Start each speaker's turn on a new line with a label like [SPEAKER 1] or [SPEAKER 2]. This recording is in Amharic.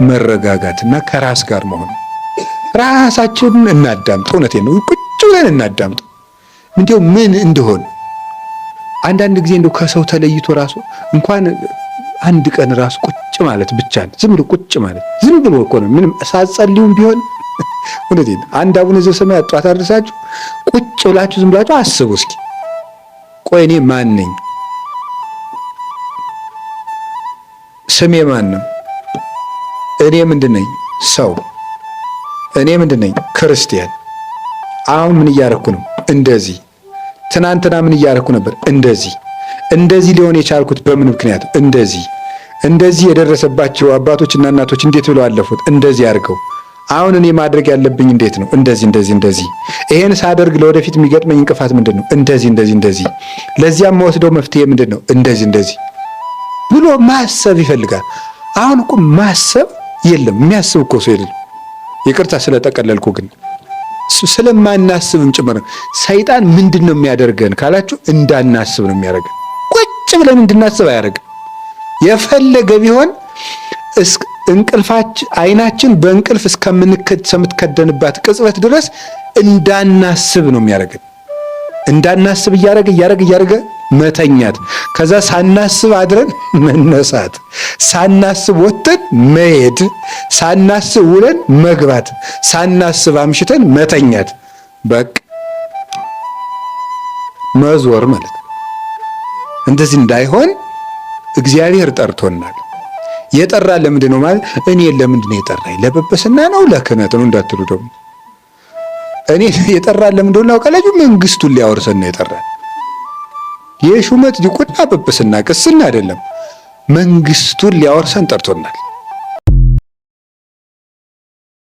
[SPEAKER 1] መረጋጋትና ከራስ ጋር መሆን። ራሳችንን እናዳምጥ። እውነቴን ነው። ቁጭ ብለን እናዳምጥ። እንዲያው ምን እንደሆነ አንዳንድ ጊዜ እንደው ከሰው ተለይቶ ራሱ እንኳን አንድ ቀን ራሱ ቁጭ ማለት ብቻ ነው። ዝም ብሎ ቁጭ ማለት ዝም ብሎ እኮ ነው። ምንም ሳትጸልዩም ቢሆን እውነቴን አንድ አቡነ ዘበሰማያት ጧት አድርሳችሁ ቁጭ ብላችሁ ዝም ብላችሁ አስቡ እስኪ። ቆይ እኔ ማን ነኝ? ስሜ ማን ነው? እኔ ምንድነኝ? ሰው። እኔ ምንድነኝ? ክርስቲያን። አሁን ምን እያረኩ ነው? እንደዚህ። ትናንትና ምን እያረኩ ነበር? እንደዚህ ሊሆን የቻልኩት በምን ምክንያት? እንደዚህ የደረሰባቸው አባቶችና እናቶች እንዴት ብለው አለፉት? እንደዚህ አድርገው። አሁን እኔ ማድረግ ያለብኝ እንዴት ነው? እንደዚህ። ይሄን ሳደርግ ለወደፊት የሚገጥመኝ እንቅፋት ምንድነው? እንደዚህ። ለዚያም መወስደው መፍትሄ ምንድነው? እንደዚህ ብሎ ማሰብ ይፈልጋል። አሁን እኮ ማሰብ የለም። የሚያስብ እኮ ሰው የለም። ይቅርታ ስለጠቀለልኩ ግን ስለማናስብም ጭምር ነው። ሰይጣን ምንድነው የሚያደርገን ካላችሁ እንዳናስብ ነው የሚያደርገን። ቁጭ ብለን እንድናስብ አያደርግም። የፈለገ ቢሆን እንቅልፋችን አይናችን በእንቅልፍ እስከምትከደንባት ቅጽበት ድረስ እንዳናስብ ነው የሚያደርገን። እንዳናስብ እያደረገ መተኛት፣ ከዛ ሳናስብ አድረን መነሳት፣ ሳናስብ ወጥተን መሄድ፣ ሳናስብ ውለን መግባት፣ ሳናስብ አምሽተን መተኛት፣ በቃ መዞር ማለት ነው። እንደዚህ እንዳይሆን እግዚአብሔር ጠርቶናል። የጠራን ለምንድን ነው ማለት? እኔ ለምንድን ነው የጠራኝ? ለጵጵስና ነው ለክህነት ነው እንዳትሉ ደግሞ። እኔ የጠራን ለምንድን ነው ካላችሁ መንግስቱን ሊያወርሰን ነው የጠራን። የሹመት ዲቁና ጵጵስና ቅስና አይደለም፣ መንግስቱን ሊያወርሰን ጠርቶናል።